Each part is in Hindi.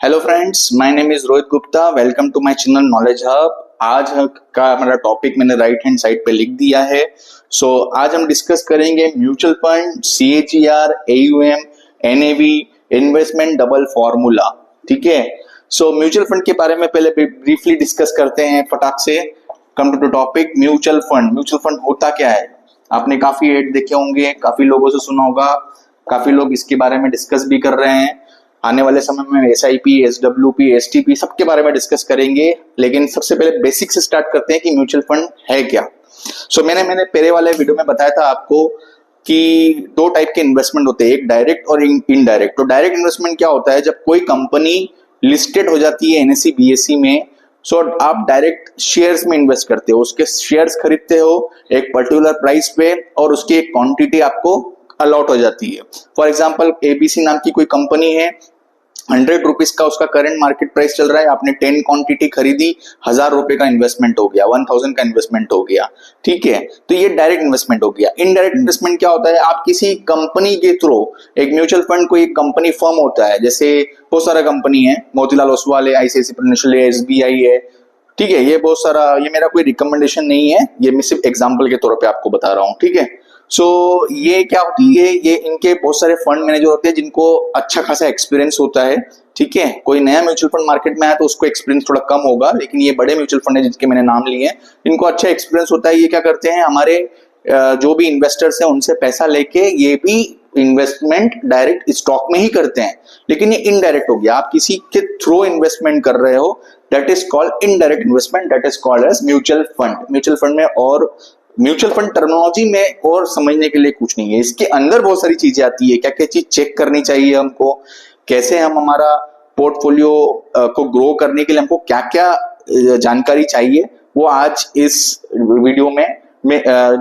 Hello friends, my name is Rohit Gupta. Welcome to my channel knowledge hub. आज का हमारा टॉपिक मैंने राइट हैंड साइड पे लिख दिया है। आज हम डिस्कस करेंगे mutual fund, CAGR, AUM, NAV, investment double formula. ठीक है। म्यूचुअल फंड के बारे में पहले ब्रीफली डिस्कस करते हैं फटाक से। Come to the topic. Mutual fund होता क्या है? आपने काफी एड देखे होंगे, काफी लोगों से सुना होगा, काफी लोग इसके बारे में डिस्कस भी कर रहे हैं। आने वाले समय में एसआईपी, एसडब्ल्यूपी, एसटीपी सबके बारे में डिस्कस करेंगे, लेकिन सबसे पहले बेसिक से स्टार्ट करते हैं कि म्यूचुअल फंड है क्या। मैंने पहले वाले वीडियो में बताया था आपको कि दो टाइप के इन्वेस्टमेंट होते हैं, एक डायरेक्ट और इनडायरेक्ट। तो डायरेक्ट इन्वेस्टमेंट क्या होता है? जब कोई कंपनी लिस्टेड हो जाती है एनएसई बीएसई में, आप डायरेक्ट शेयर्स में इन्वेस्ट करते हो, उसके शेयर्स खरीदते हो एक पर्टिकुलर प्राइस पे और उसकी एक क्वांटिटी आपको अलॉट हो जाती है। फॉर एग्जांपल एबीसी नाम की कोई कंपनी है, 100 रुपीज का उसका करंट मार्केट प्राइस चल रहा है, आपने 10 क्वांटिटी खरीदी, 1000 रुपए का इन्वेस्टमेंट हो गया, 1000 का इन्वेस्टमेंट हो गया। ठीक है, तो ये डायरेक्ट इन्वेस्टमेंट हो गया। इनडायरेक्ट इन्वेस्टमेंट क्या होता है? आप किसी कंपनी के थ्रू, एक म्यूचुअल फंड कोई कंपनी फर्म होता है, जैसे बहुत सारा कंपनी है, मोतीलाल ओसवाल है, आईसीआईसीआई प्रूडेंशियल है, एसबीआई है। ठीक है, ये बहुत सारा, ये मेरा कोई रिकमेंडेशन नहीं है, ये मैं सिर्फ एग्जाम्पल के तौर पर आपको बता रहा हूँ। ठीक है। ये क्या होती है, ये इनके बहुत सारे फंड मैनेजर होते हैं जिनको अच्छा खासा एक्सपीरियंस होता है। ठीक है, कोई नया म्यूचुअल फंड मार्केट में आया तो उसको एक्सपीरियंस थोड़ा कम होगा, लेकिन ये बड़े म्यूचुअल फंड है जिनके मैंने नाम लिए हैं, इनको अच्छा एक्सपीरियंस होता है। ये क्या करते हैं, हमारे जो भी इन्वेस्टर्स हैं उनसे पैसा लेके ये भी इन्वेस्टमेंट डायरेक्ट स्टॉक में ही करते हैं, लेकिन ये इनडायरेक्ट हो गया। आप किसी के थ्रू इन्वेस्टमेंट कर रहे हो, that is called indirect investment, that is called as mutual fund. Mutual fund में और म्यूचुअल फंड टर्मिनोलॉजी में और समझने के लिए कुछ नहीं है, इसके अंदर बहुत सारी चीजें आती है। क्या क्या चीज चेक करनी चाहिए हमको, कैसे हम हमारा पोर्टफोलियो को ग्रो करने के लिए हमको क्या क्या जानकारी चाहिए, वो आज इस वीडियो में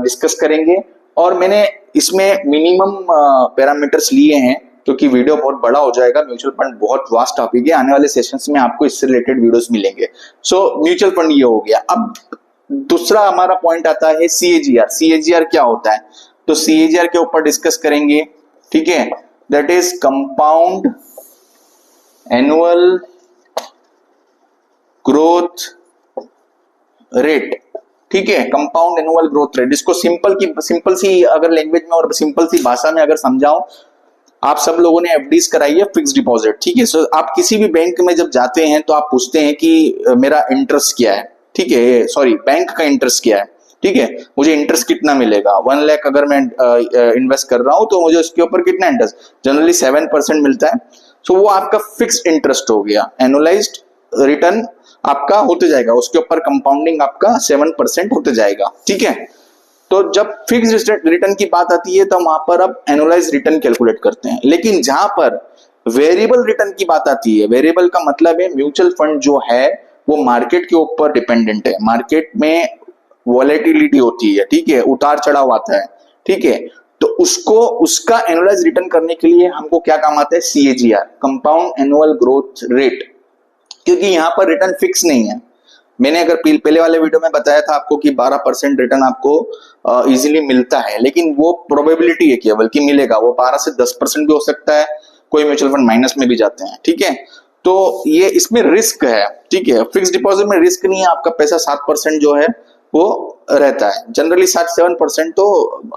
डिस्कस करेंगे। और मैंने इसमें मिनिमम पैरामीटर्स लिए हैं क्योंकि वीडियो बहुत बड़ा हो जाएगा। म्यूचुअल फंड बहुत वास्ट टॉपिक है, आने वाले सेशंस में आपको इससे रिलेटेड वीडियोस मिलेंगे। म्यूचुअल फंड ये हो गया। अब दूसरा हमारा पॉइंट आता है सीएजीआर। सीएजीआर क्या होता है? तो सीएजीआर के ऊपर डिस्कस करेंगे। ठीक है, that is compound annual growth rate. ठीक है, कंपाउंड एनुअल ग्रोथ रेट। इसको सिंपल सी अगर लैंग्वेज में और सिंपल सी भाषा में अगर समझाऊं, आप सब लोगों ने एफडीज कराई है, फिक्स डिपॉजिट। ठीक है, आप किसी भी बैंक में जब जाते हैं तो आप पूछते हैं कि मेरा इंटरेस्ट क्या है। ठीक है, सॉरी, बैंक का इंटरेस्ट क्या है। ठीक है, मुझे इंटरेस्ट कितना मिलेगा? 1 लाख अगर मैं इन्वेस्ट कर रहा हूं तो मुझे उसके ऊपर कितना इंटरेस्ट? जनरली 7% मिलता है। वो आपका फिक्स्ड इंटरेस्ट हो गया, एनुअलाइज्ड रिटर्न आपका होते जाएगा, उसके ऊपर कंपाउंडिंग आपका 7% होते जाएगा। ठीक है, तो जब फिक्स्ड रिटर्न की बात आती है तो वहां पर अब एनुअलाइज रिटर्न कैलकुलेट करते हैं। लेकिन जहां पर वेरिएबल रिटर्न की बात आती है, वेरिएबल का मतलब है म्यूचुअल फंड जो है वो मार्केट के ऊपर डिपेंडेंट है, मार्केट में वॉलेटिलिटी होती है। ठीक है, उतार चढ़ाव आता है। ठीक है, तो उसका एनुअलाइज रिटर्न करने के लिए हमको क्या काम आता है? CAGR, compound annual growth rate. क्योंकि यहां पर रिटर्न फिक्स नहीं है। मैंने अगर पहले वाले वीडियो में बताया था आपको कि 12% रिटर्न आपको इजीली मिलता है, लेकिन वो प्रोबेबिलिटी है केवल कि मिलेगा। वो 12 से 10% भी हो सकता है, कोई म्यूचुअल फंड माइनस में भी जाते हैं। ठीक है, तो ये इसमें रिस्क है। ठीक है, फिक्स डिपॉजिट में रिस्क नहीं है, आपका पैसा 7% जो है वो रहता है। जनरली 7-7% तो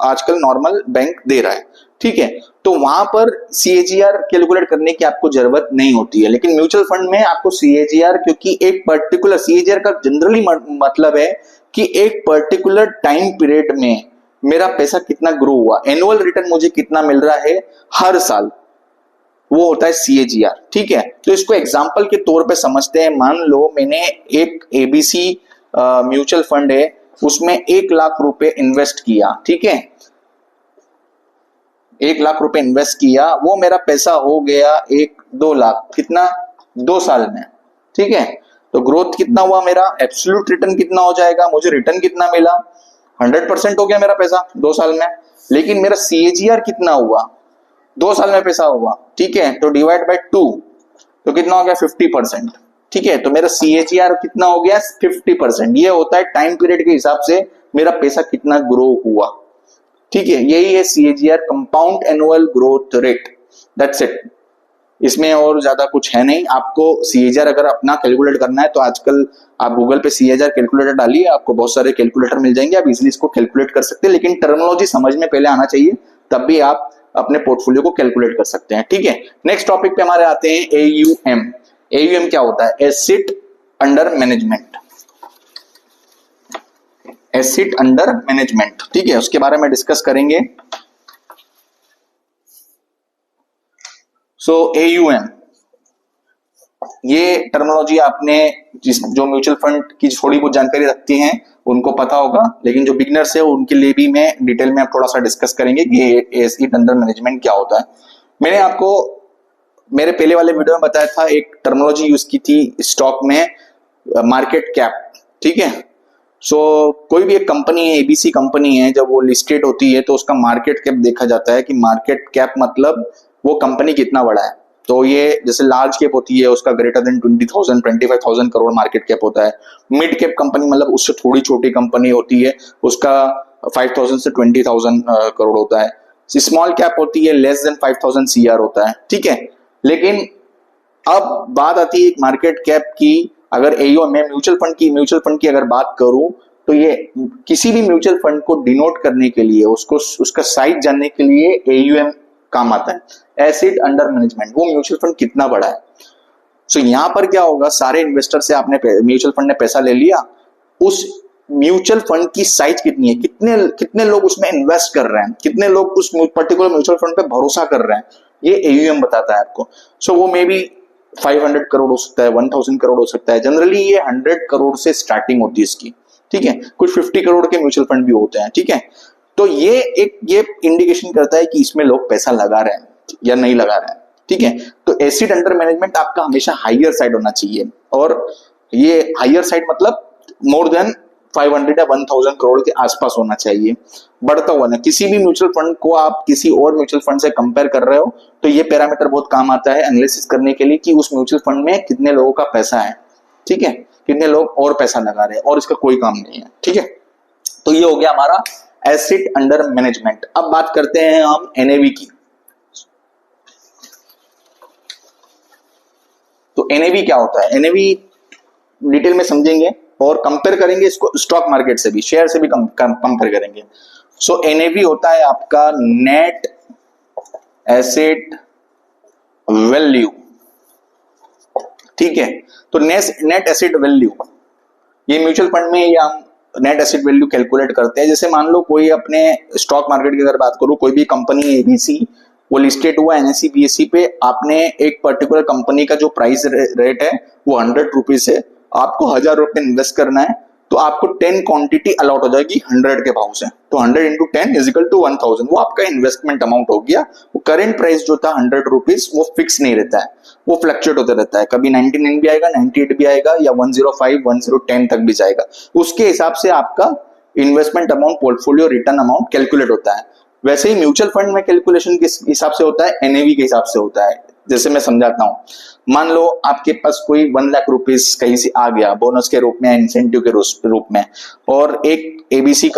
आजकल नॉर्मल बैंक दे रहा है। ठीक है, तो वहां पर सीएजीआर कैलकुलेट करने की आपको जरूरत नहीं होती है, लेकिन म्यूचुअल फंड में आपको सीएजीआर, क्योंकि एक पर्टिकुलर सीएजीआर का जनरली मतलब है कि एक पर्टिकुलर टाइम पीरियड में मेरा पैसा कितना ग्रो हुआ, एनुअल रिटर्न मुझे कितना मिल रहा है हर साल, वो होता है सीएजीआर। ठीक है, तो इसको एग्जांपल के तौर पे समझते हैं। मान लो मैंने एक एबीसी म्यूचुअल फंड है, उसमें 1 लाख रुपए इन्वेस्ट किया। ठीक है, 1 लाख रुपए इन्वेस्ट किया, वो मेरा पैसा हो गया 1-2 लाख, कितना? 2 साल में। ठीक है, तो ग्रोथ कितना हुआ मेरा? एब्सोल्यूट रिटर्न कितना हो जाएगा? मुझे रिटर्न कितना मिला? 100% हो गया मेरा पैसा 2 साल में। लेकिन मेरा सीएजीआर कितना हुआ? 2 साल में पैसा हुआ। ठीक है, तो डिवाइड बाय 2 तो कितना हो गया? 50%। ठीक है, तो मेरा सीएजीआर कितना हो गया? 50%। ये होता है टाइम पीरियड के हिसाब से मेरा पैसा कितना ग्रो हुआ। ठीक है, यही है CAGR, compound annual growth rate. That's it. इसमें और ज्यादा कुछ है नहीं। आपको सीएजीआर अगर अपना कैलकुलेट करना है तो आजकल आप गूगल पे सीएजीआर कैलकुलेटर डालिए, आपको बहुत सारे कैलकुलेटर मिल जाएंगे, आप इजिली इसको कैलकुलेट कर सकते हैं। लेकिन टर्मिनोलॉजी समझ में पहले आना चाहिए, तब भी आप अपने पोर्टफोलियो को कैलकुलेट कर सकते हैं। ठीक है, नेक्स्ट टॉपिक पे हमारे आते हैं एयूएम। एयूएम क्या होता है? Asset under management. Asset under management, ठीक है, उसके बारे में डिस्कस करेंगे। सो एयूएम, ये टर्मिनोलॉजी आपने जो म्यूचुअल फंड की थोड़ी बहुत जानकारी रखती हैं उनको पता होगा, लेकिन जो बिगिनर्स है उनके लिए भी मैं डिटेल में थोड़ा सा डिस्कस करेंगे कि एसेट अंडर मैनेजमेंट क्या होता है। मैंने आपको मेरे पहले वाले वीडियो में बताया था, एक टर्मिनोलॉजी यूज की थी स्टॉक में, मार्केट कैप। ठीक है, सो कोई भी एक कंपनी है, एबीसी कंपनी है, जब वो लिस्टेड होती है तो उसका मार्केट कैप देखा जाता है कि मार्केट कैप मतलब वो कंपनी कितना बड़ा है। तो ये जैसे लार्ज कैप होती है उसका greater than 20,000 25,000 crore market cap होता है। मिड कैप कंपनी मतलब उससे थोड़ी छोटी कंपनी होती है, उसका 5,000 से 20,000 करोड़ होता है। स्मॉल कैप होती है लेस देन 5,000 सीआर होता है। ठीक है, लेकिन अब बात आती है एक मार्केट कैप की। अगर एयूएम में म्यूचुअल फंड की अगर बात करूं तो ये किसी भी म्यूचुअल फंड को डिनोट करने के लिए, उसको उसका साइज जानने के लिए एयूएम काम आता है, एसेट अंडर मैनेजमेंट। वो म्यूचुअल फंड कितना बड़ा है। सो यहां पर क्या होगा, सारे इन्वेस्टर से आपने म्यूचुअल फंड ने पैसा ले लिया, उस म्यूचुअल फंड की साइज कितनी है, कितने कितने लोग उसमें इन्वेस्ट कर रहे हैं, कितने लोग उस पर्टिकुलर म्यूचुअल फंड पे भरोसा कर रहे हैं, ये एयूएम बताता है आपको। सो वो मे बी 500 करोड़ हो सकता है, 1000 करोड़ हो सकता है। जनरली ये 100 करोड़ से स्टार्टिंग होती है इसकी। ठीक है, कुछ 50 करोड़ के म्यूचुअल फंड भी होते हैं। ठीक है, तो ये इंडिकेशन करता है कि इसमें लोग पैसा लगा रहे हैं या नहीं लगा रहे हैं। ठीक है, तो एसेट अंडर मैनेजमेंट आपका हमेशा हायर साइड होना चाहिए, और ये हायर साइड मतलब मोर देन 500 या 1000 करोड़ के आसपास होना चाहिए, बढ़ता हुआ ना। किसी भी म्यूचुअल फंड को आप किसी और म्यूचुअल फंड से कंपेयर कर रहे हो तो ये पैरामीटर बहुत काम आता है एनालिसिस करने के लिए कि उस म्यूचुअल फंड में कितने लोगों का पैसा है। ठीक है, कितने लोग और पैसा लगा रहे हैं और इसका कोई काम नहीं है। ठीक है, तो ये हो गया हमारा एसेट अंडर मैनेजमेंट। अब बात करते हैं हम एनएवी की। तो एनएवी क्या होता है, एनएवी डिटेल में समझेंगे और कंपेयर करेंगे इसको स्टॉक मार्केट से भी, शेयर से भी कंपेयर करेंगे। सो एनएवी होता है आपका नेट एसेट वैल्यू। ठीक है, तो नेट एसेट वैल्यू, ये म्यूचुअल फंड में ये हम नेट एसेट वैल्यू कैलकुलेट करते हैं। जैसे मान लो कोई अपने स्टॉक मार्केट की अगर बात करूं, कोई भी कंपनी एबीसी वो लिस्टेड हुआ एनएससी बीएससी पे, आपने एक पर्टिकुलर कंपनी का जो प्राइस रेट है वो 100 रुपीज है, आपको 1000 रुपए इन्वेस्ट करना है, तो आपको 10 क्वांटिटी अलॉट हो जाएगी 100 के भाव से। तो 100 इंटू 10 इज इक्वल टू 1000, वो आपका इन्वेस्टमेंट अमाउंट हो गया। वो करेंट प्राइस जो था 100 रुपीज वो फिक्स नहीं रहता है, वो फ्लक्चुएट होता रहता है, कभी 99 भी आएगा, 98 भी आएगा, या 105 1010 तक भी जाएगा। उसके हिसाब से आपका investment amount, portfolio return amount calculate होता है। वैसे ही म्यूचुअल फंड में कैलकुलेशन किस हिसाब से होता है, एनएवी के हिसाब से होता है। जैसे मैं समझाता हूं, मान लो आपके पास कोई 1 लाख रुपीस कहीं से आ गया बोनस के रूप में, इंसेंटिव के रूप में, और एक एबीसी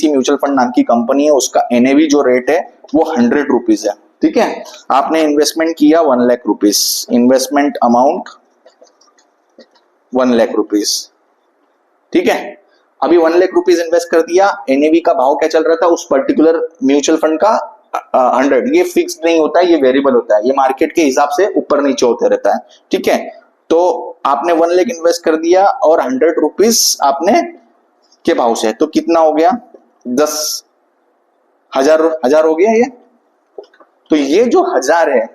म्यूचुअल फंड नाम की कंपनी है, उसका एनएवी जो रेट है वो 100 रुपीज है। ठीक है, आपने इन्वेस्टमेंट किया 1 lakh rupees, investment amount 1 lakh rupees. ठीक है, अभी 1 लाख रुपीस इन्वेस्ट कर दिया, एनएवी का भाव क्या चल रहा था उस पर्टिकुलर म्यूचुअल फंड का 100। ये फिक्स्ड नहीं होता है, ये वेरिएबल होता है, ये मार्केट के हिसाब से ऊपर नीचे होते रहता है। ठीक है, तो आपने 1 लाख इन्वेस्ट कर दिया और 100 रुपीस आपने के भाव से, तो कितना हो गया, 10,000 हो गया ये। तो ये जो 1000 है,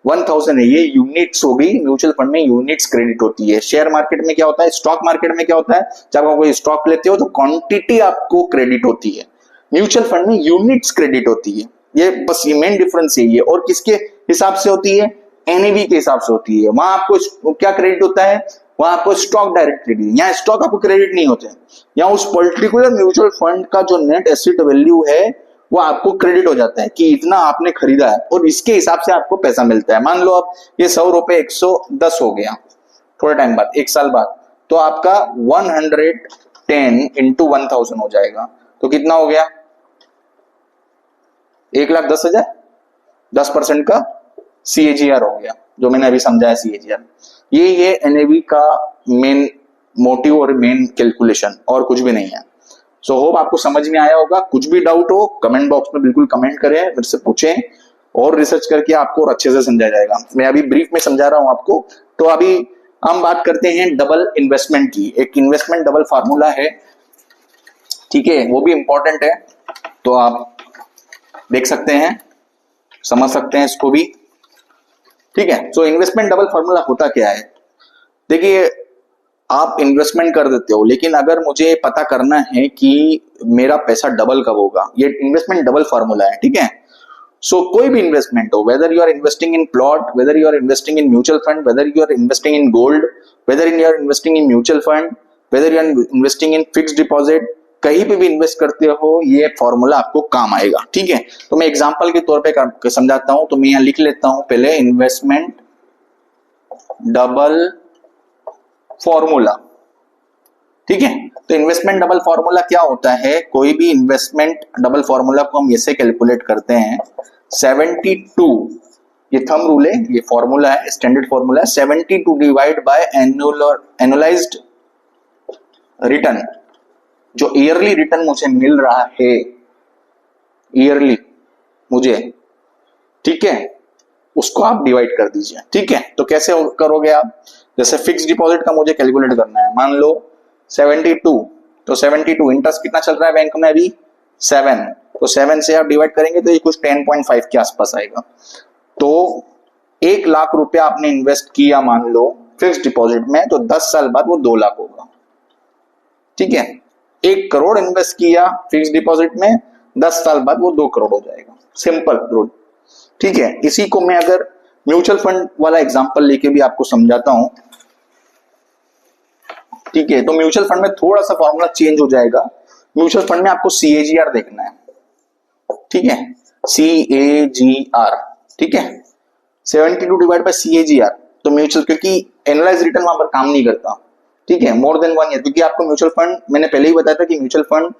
1000 है, ये यूनिट्स हो गई। म्यूचुअल फंड में यूनिट्स क्रेडिट होती है। शेयर मार्केट में क्या होता है, स्टॉक मार्केट में क्या होता है, जब आप कोई स्टॉक लेते हो तो क्वांटिटी आपको क्रेडिट होती है, म्यूचुअल फंड में यूनिट्स क्रेडिट होती है। ये बस ये मेन डिफरेंस यही है। और किसके हिसाब से होती है, एनएवी के हिसाब से होती है। वहां आपको क्या क्रेडिट होता है, वहां आपको स्टॉक डायरेक्ट क्रेडिट, यहाँ स्टॉक आपको क्रेडिट नहीं होते, यहाँ उस पर्टिकुलर म्यूचुअल फंड का जो नेट एसेट वैल्यू है वो आपको क्रेडिट हो जाता है कि इतना आपने खरीदा है, और इसके हिसाब से आपको पैसा मिलता है। मान लो अब ये 100 रुपए 110 हो गया थोड़े टाइम बाद, 1 साल बाद, तो आपका 110 इंटू 1000 हो जाएगा, तो कितना हो गया, 1,10,000, 10% का CAGR हो गया, जो मैंने अभी समझाया CAGR, ये NAV का मेन मोटिव और मेन कैलकुलेशन, और कुछ भी नहीं है। सो होप आपको समझ में आया होगा। कुछ भी डाउट हो कमेंट बॉक्स में बिल्कुल कमेंट करें, मेरे से पूछें और रिसर्च करके आपको और अच्छे से समझाया जाएगा। मैं अभी ब्रीफ में समझा रहा हूं आपको। तो अभी हम बात करते हैं डबल इन्वेस्टमेंट की। एक इन्वेस्टमेंट डबल फार्मूला है, ठीक है, वो भी इंपॉर्टेंट है, तो आप देख सकते हैं, समझ सकते हैं इसको भी, ठीक है। सो इन्वेस्टमेंट डबल फार्मूला होता क्या है? देखिए, आप इन्वेस्टमेंट कर देते हो, लेकिन अगर मुझे पता करना है कि मेरा पैसा डबल कब होगा, ये इन्वेस्टमेंट डबल फार्मूला है, ठीक है। सो कोई भी इन्वेस्टमेंट हो, whether you are investing in plot, whether you are investing in mutual fund, whether you are investing in gold, whether you are investing in mutual fund, whether you are investing in fixed deposit, कहीं पे भी इन्वेस्ट करते हो ये फॉर्मूला आपको काम आएगा, ठीक है। तो मैं एग्जांपल के तौर पे समझाता हूं, तो मैं यहां लिख लेता हूं पहले इन्वेस्टमेंट डबल फॉर्मूला, ठीक है। तो इन्वेस्टमेंट डबल फॉर्मूला क्या होता है? कोई भी इन्वेस्टमेंट डबल फॉर्मूला को हम ऐसे कैलकुलेट करते हैं, 72, ये थंब रूल है, ये फॉर्मूला है, स्टैंडर्ड फॉर्मूला है, 72 डिवाइड बाय एनुअलाइज्ड रिटर्न, जो ईयरली रिटर्न मुझे मिल रहा है, ईयरली मुझे, ठीक है, उसको आप डिवाइड कर दीजिए, ठीक है। तो कैसे करोगे आप? जैसे फिक्स डिपॉजिट का मुझे कैलकुलेट करना है, मान लो 72, तो 72 इंटरेस्ट कितना चल रहा है बैंक में अभी? 7, तो 7 से आप डिवाइड करेंगे तो ये कुछ 10.5 के आसपास आएगा। तो 1 लाख रुपया आपने इन्वेस्ट किया मान लो फिक्स डिपॉजिट में, तो 10 साल बाद वो 2 लाख होगा, ठीक है। 1 करोड़ इन्वेस्ट किया फिक्स डिपॉजिट में, 10 साल बाद वो 2 करोड़ हो जाएगा, सिंपल रूल, ठीक है। इसी को मैं अगर म्यूचुअल फंड वाला एग्जांपल लेके भी आपको समझाता हूं, ठीक है। तो म्यूचुअल फंड में थोड़ा सा फॉर्मूला चेंज हो जाएगा। म्यूचुअल फंड में आपको CAGR देखना है, ठीक है, CAGR, ठीक है, 72 डिवाइड बाय CAGR। तो म्यूचुअल, क्योंकि एनालाइज रिटर्न वहां पर काम नहीं करता, ठीक है, मोर देन 1 ईयर, क्योंकि आपको म्यूचुअल फंड, मैंने पहले ही बताया था कि म्यूचुअल फंड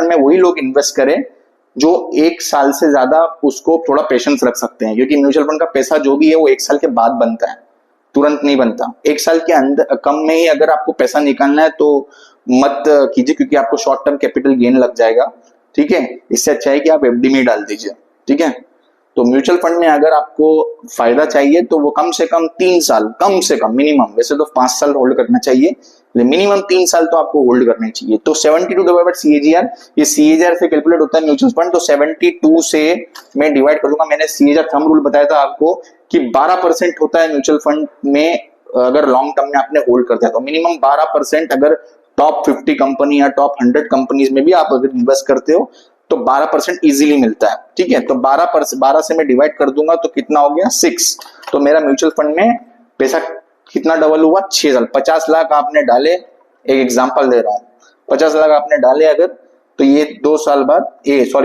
में वही लोग इन्वेस्ट करें जो 1 साल से ज्यादा उसको थोड़ा पेशेंस रख सकते हैं, क्योंकि म्यूचुअल फंड का पैसा जो भी है वो 1 साल के बाद बनता है, तुरंत नहीं बनता। 1 साल के अंदर कम में ही अगर आपको पैसा निकालना है तो मत कीजिए, क्योंकि आपको शॉर्ट टर्म कैपिटल गेन लग जाएगा, ठीक है। इससे अच्छा है कि आप FD में डाल दीजिए, ठीक है। तो म्यूचुअल फंड में अगर आपको फायदा चाहिए तो वो कम से कम 3 साल, कम से कम मिनिमम, वैसे तो 5 साल होल्ड करना चाहिए, मिनिमम 3 साल तो आपको होल्ड करने चाहिए। तो 72 डिवाइड बाय CAGR, ये CAGR से कैलकुलेट होता है म्यूचुअल फंड, तो 72 से मैं डिवाइड कर दूंगा। मैंने CAGR थंब रूल बताया था आपको कि 12% होता है म्यूचुअल फंड में, अगर लॉन्ग टर्म में आपने होल्ड करता है तो मिनिमम 12%, अगर टॉप 50 कंपनी या टॉप 100 कंपनीज में भी आप अगर इन्वेस्ट करते हो तो 12% इजीली मिलता है, ठीक है। तो 12 से मैं डिवाइड कर दूंगा तो कितना हो गया? 6। तो मेरा म्यूचुअल फंड में पैसा कितना डबल हुआ? 6 साल। 50 लाख आपने डाले, एक एग्जांपल दे रहा हूं, 50 लाख आपने डाले अगर, तो ये 2 साल बाद,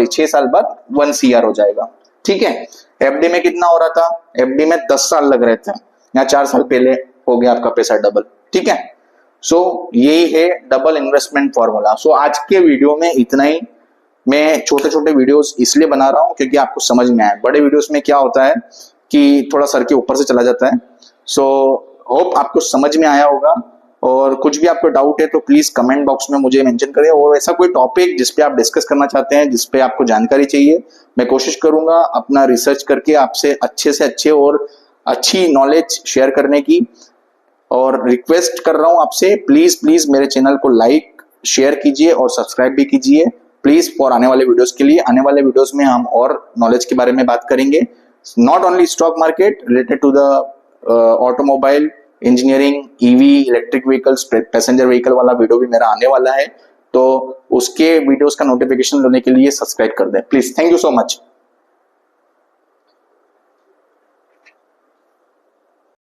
6 साल बाद 1 CR हो जाएगा, ठीक है। FD में कितना हो रहा था? FD में 10 साल लग रहे थे, यहाँ 4 साल पहले हो गया आपका पैसा डबल, ठीक है। सो यही है डबल इन्वेस्टमेंट फॉर्मूला। सो आज के वीडियो में इतना ही। मैं छोटे छोटे वीडियोस इसलिए बना रहा हूं क्योंकि आपको समझ में आए। बड़े वीडियोस में क्या होता है कि थोड़ा सर के ऊपर से चला जाता है। सो होप आपको समझ में आया होगा, और कुछ भी आपको डाउट है तो प्लीज कमेंट बॉक्स में मुझे मेंशन करें, और ऐसा कोई टॉपिक जिस पे आप डिस्कस करना चाहते हैं, जिस पे आपको जानकारी चाहिए, मैं कोशिश करूंगा अपना रिसर्च करके आपसे अच्छे से अच्छे और अच्छी नॉलेज शेयर करने की। और रिक्वेस्ट कर रहा हूं आपसे, प्लीज मेरे चैनल को लाइक शेयर कीजिए और सब्सक्राइब भी कीजिए प्लीज, फॉर आने वाले वीडियोस के लिए। आने वाले वीडियोस में हम और नॉलेज के बारे में बात करेंगे, not only stock market, related to the automobile, engineering, EV, electric vehicles, passenger vehicle वाला वीडियो भी मेरा आने वाला है। तो उसके वीडियोस का नोटिफिकेशन लेने के लिए सब्सक्राइब कर दें please. Thank you so much.